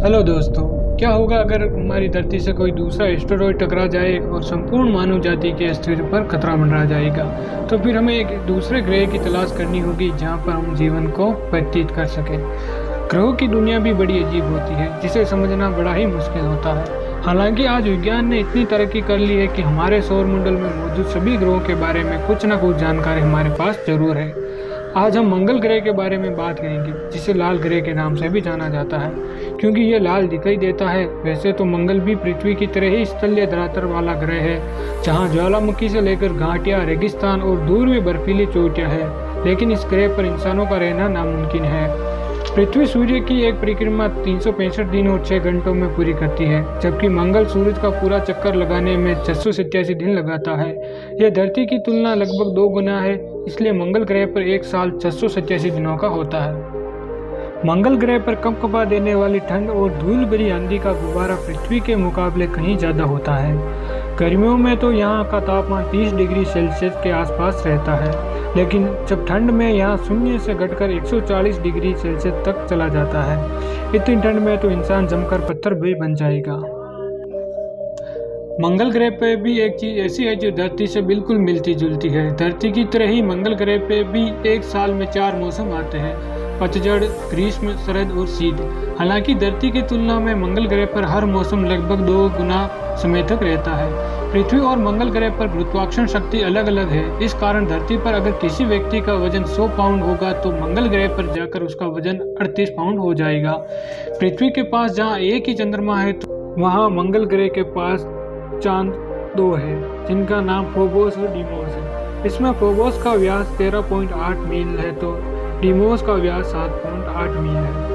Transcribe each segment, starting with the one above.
Hello दोस्तों, क्या होगा अगर हमारी धरती से कोई दूसरा एस्टेरॉयड टकरा जाए और संपूर्ण मानव जाति के अस्तित्व पर खतरा मंडरा जाएगा। तो फिर हमें एक दूसरे ग्रह की तलाश करनी होगी जहां पर हम जीवन को व्यतीत कर सकें। ग्रहों की दुनिया भी बड़ी अजीब होती है जिसे समझना बड़ा ही मुश्किल होता है। हालांकि आज विज्ञान ने इतनी तरक्की कर ली है कि हमारे सौरमंडल में मौजूद सभी ग्रहों के बारे में कुछ न कुछ जानकारी हमारे पास जरूर है। आज हम मंगल ग्रह के बारे में बात करेंगे, जिसे लाल ग्रह के नाम से भी जाना जाता है क्योंकि ये लाल दिखाई देता है। वैसे तो मंगल भी पृथ्वी की तरह ही स्थलीय धरातल वाला ग्रह है, जहाँ ज्वालामुखी से लेकर घाटियाँ, रेगिस्तान और दूर में बर्फीली चोटियाँ हैं, लेकिन इस ग्रह पर इंसानों का रहना नामुमकिन है। पृथ्वी सूर्य की एक परिक्रमा 365 दिन और 6 घंटों में पूरी करती है, जबकि मंगल सूरज का पूरा चक्कर लगाने में 687 दिन लगाता है। यह धरती की तुलना लगभग 2 गुना है, इसलिए मंगल ग्रह पर एक साल 687 दिनों का होता है। मंगल ग्रह पर कंपकपा देने वाली ठंड और धूल भरी आंधी का गुब्बारा पृथ्वी के मुकाबले कहीं ज़्यादा होता है। गर्मियों में तो यहाँ का तापमान 30 डिग्री सेल्सियस के आसपास रहता है, लेकिन जब ठंड में यहाँ शून्य से घटकर 140 डिग्री सेल्सियस तक चला जाता है। इतनी ठंड में तो इंसान जमकर पत्थर भी बन जाएगा। मंगल ग्रह पे भी एक चीज़ ऐसी है जो धरती से बिल्कुल मिलती जुलती है। धरती की तरह ही मंगल ग्रह पे भी एक साल में 4 मौसम आते हैं: पतझड़, ग्रीष्म, शरद और शीत। हालांकि धरती की तुलना में मंगल ग्रह पर हर मौसम लगभग 2 गुना समय तक रहता है। पृथ्वी और मंगल ग्रह पर गुरुत्वाकर्षण शक्ति अलग अलग है। इस कारण धरती पर अगर किसी व्यक्ति का वजन 100 पाउंड होगा तो मंगल ग्रह पर जाकर उसका वजन 38 पाउंड हो जाएगा। पृथ्वी के पास जहाँ एक ही चंद्रमा है तो वहाँ मंगल ग्रह के पास चांद 2 है, जिनका नाम फोबोस और डीमोस है। इसमें फोबोस का व्यास 13.8 मील है तो डीमोस का व्यास 7.8 मील है।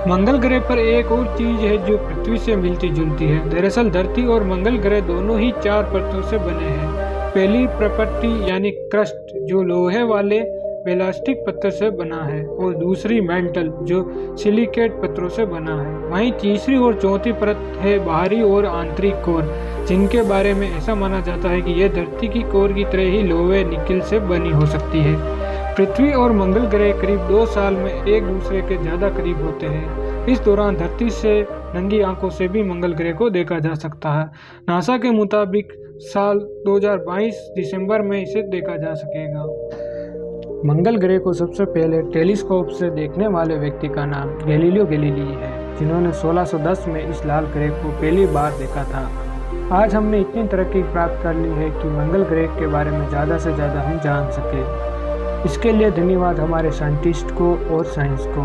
मंगल ग्रह पर एक और चीज है जो पृथ्वी से मिलती जुलती है। दरअसल धरती और मंगल ग्रह दोनों ही 4 परतों से बने हैं। पहली प्रपत्ति यानी क्रस्ट, जो लोहे वाले बेलास्टिक पत्थर से बना है, और दूसरी मेंटल, जो सिलिकेट पत्थरों से बना है। वहीं तीसरी और चौथी परत है बाहरी और आंतरिक कोर, जिनके बारे में ऐसा माना जाता है कि यह धरती की कोर की तरह ही लोहे निकल से बनी हो सकती है। पृथ्वी और मंगल ग्रह करीब 2 साल में एक दूसरे के ज़्यादा करीब होते हैं। इस दौरान धरती से नंगी आंखों से भी मंगल ग्रह को देखा जा सकता है। नासा के मुताबिक साल 2022 दिसंबर में इसे देखा जा सकेगा। मंगल ग्रह को सबसे पहले टेलीस्कोप से देखने वाले व्यक्ति का नाम गैलीलियो गैलीली है, जिन्होंने 1610 में इस लाल ग्रह को पहली बार देखा था। आज हमने इतनी तरक्की प्राप्त कर ली है कि मंगल ग्रह के बारे में ज़्यादा से ज़्यादा हम जान सकें। इसके लिए धन्यवाद हमारे साइंटिस्ट को और साइंस को।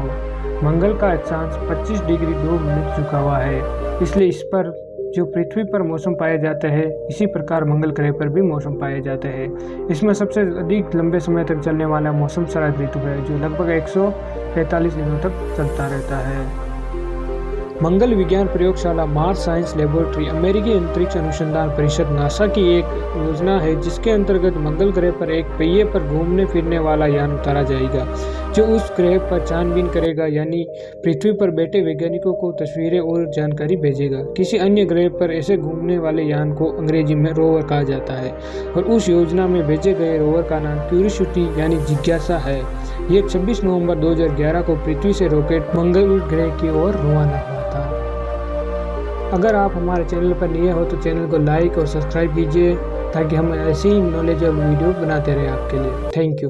मंगल का अक्षांश 25 डिग्री 2 मिनट झुका हुआ है, इसलिए इस पर जो पृथ्वी पर मौसम पाए जाते हैं, इसी प्रकार मंगल ग्रह पर भी मौसम पाए जाते हैं। इसमें सबसे अधिक लंबे समय तक चलने वाला मौसम शरद ऋतु है, जो लगभग 145 दिनों तक चलता रहता है। मंगल विज्ञान प्रयोगशाला मार्स साइंस लेबोरेटरी अमेरिकी अंतरिक्ष अनुसंधान परिषद नासा की एक योजना है, जिसके अंतर्गत मंगल ग्रह पर एक पहिए पर घूमने फिरने वाला यान उतारा जाएगा, जो उस ग्रह पर छानबीन करेगा, यानी पृथ्वी पर बैठे वैज्ञानिकों को तस्वीरें और जानकारी भेजेगा। किसी अन्य ग्रह पर ऐसे घूमने वाले यान को अंग्रेजी में रोवर कहा जाता है, और उस योजना में भेजे गए रोवर का नाम क्यूरियोसिटी यानी जिज्ञासा है। ये 26 नवंबर 2011 को पृथ्वी से रॉकेट मंगल ग्रह की ओर रवाना हुआ था। अगर आप हमारे चैनल पर नए हो तो चैनल को लाइक और सब्सक्राइब कीजिए, ताकि हम ऐसी ही नॉलेजेबल वीडियो बनाते रहें आपके लिए। Thank you.